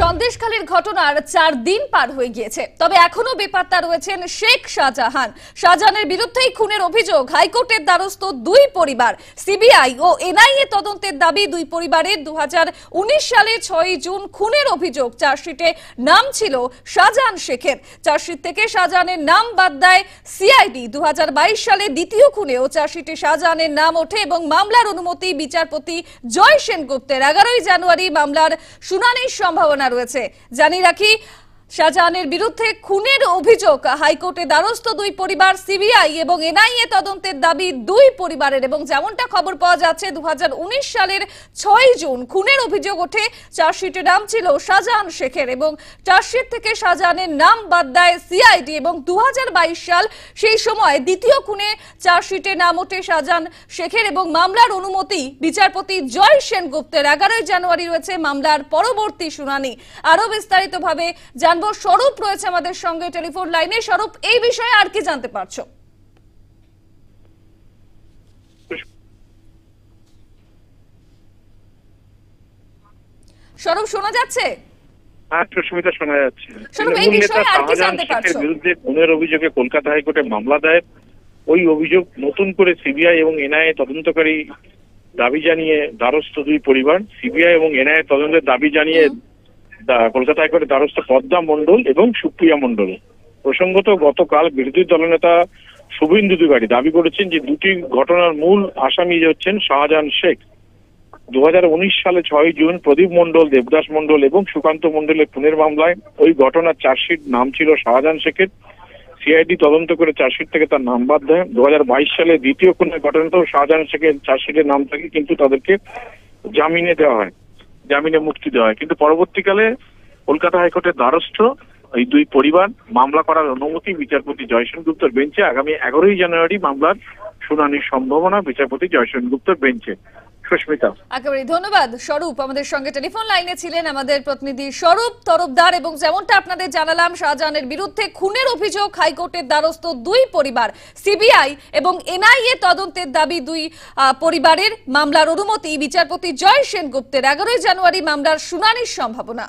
সন্দেশখালীর ঘটনার 4 দিন পার হয়ে গিয়েছে, তবে এখনো বেপাত্তা রয়েছেন শেখ শাহজাহান। শাহজাহানের বিরুদ্ধেই খুনের অভিযোগ। হাইকোর্টের দ্বারস্থ দুই পরিবার। সিবিআই ও এনআইএ তদন্তের দাবি দুই পরিবারের। 2019 সালে 6 জুন খুনের অভিযোগ। চার্জশিটে নাম ছিল শাহজাহান শেখের। চার্জশিট থেকে শাহজাহানের নাম বাদ দেয় সিআইডি। 2022 সালে দ্বিতীয় খুনেও চার্জশিটে শাহজাহানের নাম ওঠে এবং মামলার অনুমতি বিচারপতি জয় সেনগুপ্তের। 11 জানুয়ারি মামলার শুনানির সম্ভাবনা রয়েছে। জানিয়ে রাখি, শাহজাহানের বিরুদ্ধে খুনের অভিযোগ। হাইকোর্টে দ্বারস্থ দুই পরিবার। সিবিআই এবং এনআইএ তদন্তের দাবি দুই পরিবারের। এবং যেমনটা খবর পাওয়া যাচ্ছে, 2019 সালের 6 জুন খুনের অভিযোগ ওঠে। চার্জশিটের নাম ছিল শাহজাহান শেখের এবং চার্জশিট থেকে শাহজাহানের নাম বাদ দেয় সিআইডি। এবং 2022 সাল, সেই সময় দ্বিতীয় খুনে চার্জশিটে নাম ওঠে শাহজাহান শেখের এবং মামলার অনুমতি বিচারপতি জয় সেনগুপ্তের। 11 জানুয়ারি রয়েছে মামলার পরবর্তী শুনানি। আরো বিস্তারিতভাবে স্বরূপ রয়েছে আমাদের সঙ্গে টেলিফোন লাইনে। স্বরূপ, এই বিষয়ে আর কি জানতে পারছো? স্বরূপ, শোনা যাচ্ছে? সুস্মিতা, শোনা যাচ্ছে। এই বিষয়ে আর কি জানতে পারছো? বিরুদ্ধে খুনের অভিযোগে কলকাতা হাইকোর্টে মামলা দায়ের। ওই অভিযোগ নতুন করে সিবিআই এবং এনআইএ তদন্তকারী দাবি জানিয়ে দ্বারস্থ দুই পরিবার। সিবিআই এবং এনআইএ তদন্তের দাবি জানিয়ে কলকাতা হাইকোর্টের দ্বারস্থ পদ্মা মণ্ডল এবং সুপ্রিয়া মণ্ডল। প্রসঙ্গত, গতকাল বিরোধী দলনেতা শুভেন্দু অধিকারী দাবি করেছেন যে দুটি ঘটনার মূল আসামি হচ্ছেন শাহজাহান শেখ। 2019 সালে 6 জুন প্রদীপ মণ্ডল, দেবদাস মণ্ডল এবং সুকান্ত মণ্ডলের খুনের মামলায় ওই ঘটনার চার্জশিট নাম ছিল শাহজাহান শেখের। সিআইডি তদন্ত করে চার্জশিট থেকে তার নাম বাদ দেয়। 2022 সালে দ্বিতীয় খুনের ঘটনাতেও শাহজাহান শেখের চার্জশিটের নাম থাকে, কিন্তু তাদেরকে জামিনে দেওয়া হয়, জামিনে মুক্তি দেওয়া হয়। কিন্তু পরবর্তীকালে কলকাতা হাইকোর্টের দ্বারস্থ এই দুই পরিবার মামলা করার অনুমতি বিচারপতি জয় সেনগুপ্তের বেঞ্চে। আগামী 11 জানুয়ারি মামলার শুনানির সম্ভাবনা বিচারপতি জয় সেনগুপ্তের বেঞ্চে। সুস্মিতা, একেবারে ধন্যবাদ স্বরূপ। আমাদের সঙ্গে টেলিফোন লাইনে ছিলেন আমাদের প্রতিনিধি স্বরূপ তরফদার। এবং যেমনটা আপনাদের জানালাম, শাহজাহানের বিরুদ্ধে খুনের অভিযোগ। হাইকোর্টের দ্বারস্থ দুই পরিবার। সিবিআই এবং এনআইএ তদন্তের দাবি দুই পরিবারের। মামলার অনুমতি বিচারপতি জয় সেনগুপ্তের। 11 জানুয়ারি মামলার শুনানির সম্ভাবনা।